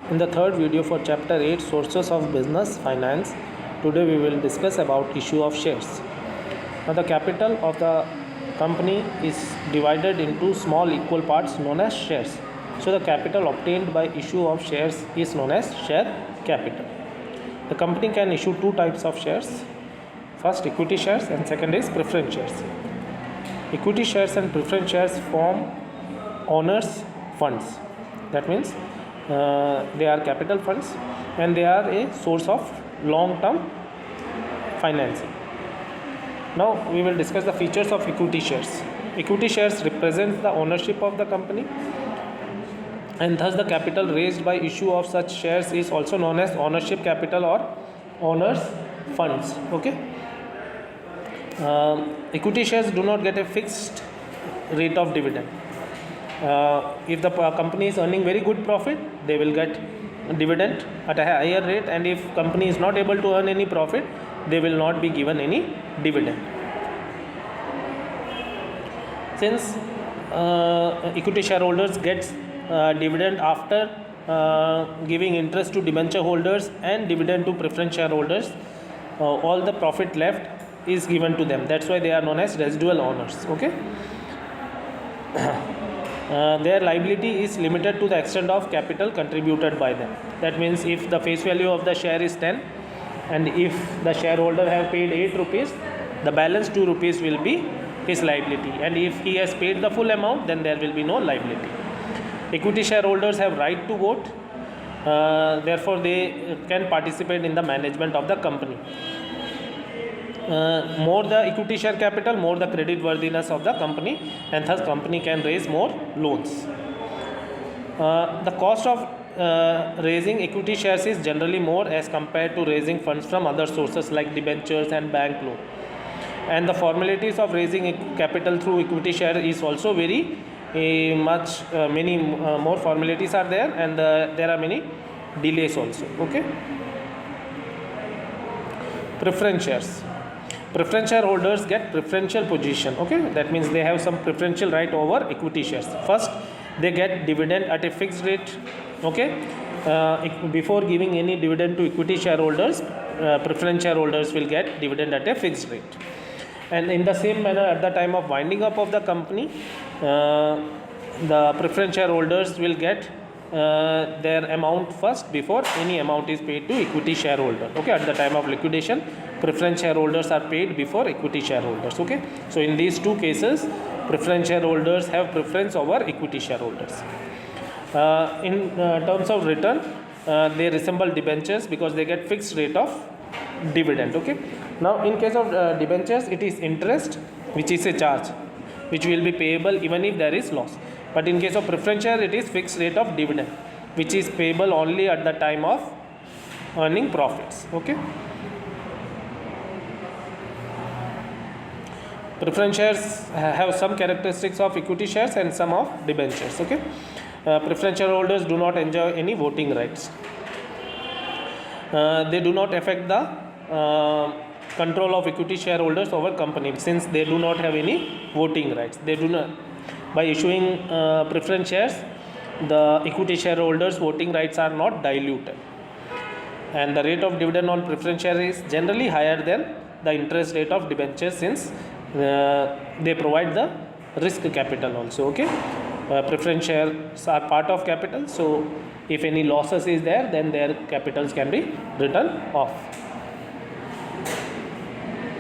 In the third video for chapter 8 sources of business finance, today we will discuss about issue of shares. Now the capital of the company is divided into small equal parts known as shares. So the capital obtained by issue of shares is known as share capital. The company can issue two types of shares. First equity shares and second is preference shares. Equity shares and preference shares form owners funds. That means they are capital funds and they are a source of long term financing. Now we will discuss the features of equity shares. Equity shares represents the ownership of the company, and thus the capital raised by issue of such shares is also known as ownership capital or owners funds. Okay. Equity shares do not get a fixed rate of dividend. If the company is earning very good profit, they will get dividend at a higher rate, and if company is not able to earn any profit, they will not be given any dividend. Since equity shareholders get dividend after giving interest to debenture holders and dividend to preference shareholders, all the profit left is given to them. That's why they are known as residual owners. Okay. Their liability is limited to the extent of capital contributed by them. That means if the face value of the share is 10 and if the shareholder have paid 8 rupees, the balance 2 rupees will be his liability, and if he has paid the full amount, then there will be no liability. Equity shareholders have right to vote, therefore they can participate in the management of the company. More the equity share capital, more the credit worthiness of the company, and thus company can raise more loans. The cost of raising equity shares is generally more as compared to raising funds from other sources like debentures and bank loan. And the formalities of raising capital through equity share is also very much many more formalities are there, and there are many delays also. Okay. Preference shares. Preference shareholders get preferential position. Okay, that means they have some preferential right over equity shares. First, they get dividend at a fixed rate. Okay, before giving any dividend to equity shareholders, preference shareholders will get dividend at a fixed rate. And in the same manner, at the time of winding up of the company, the preference shareholders will get their amount first before any amount is paid to equity shareholder. Okay, at the time of liquidation, preference shareholders are paid before equity shareholders. Okay, so in these two cases, preference shareholders have preference over equity shareholders. In terms of return, they resemble debentures because they get fixed rate of dividend. Okay, now in case of debentures, it is interest which is a charge which will be payable even if there is loss. But in case of preference share, it is fixed rate of dividend which is payable only at the time of earning profits. Okay. Preference shares have some characteristics of equity shares and some of debentures. Okay. Preference shareholders do not enjoy any voting rights. They do not affect the control of equity shareholders over company, since they do not have any voting rights. They do not, by issuing preference shares, the equity shareholders voting rights are not diluted, and the rate of dividend on preference share is generally higher than the interest rate of debentures, since they provide the risk capital also. Okay. Preference shares are part of capital, so if any losses is there, then their capitals can be written off.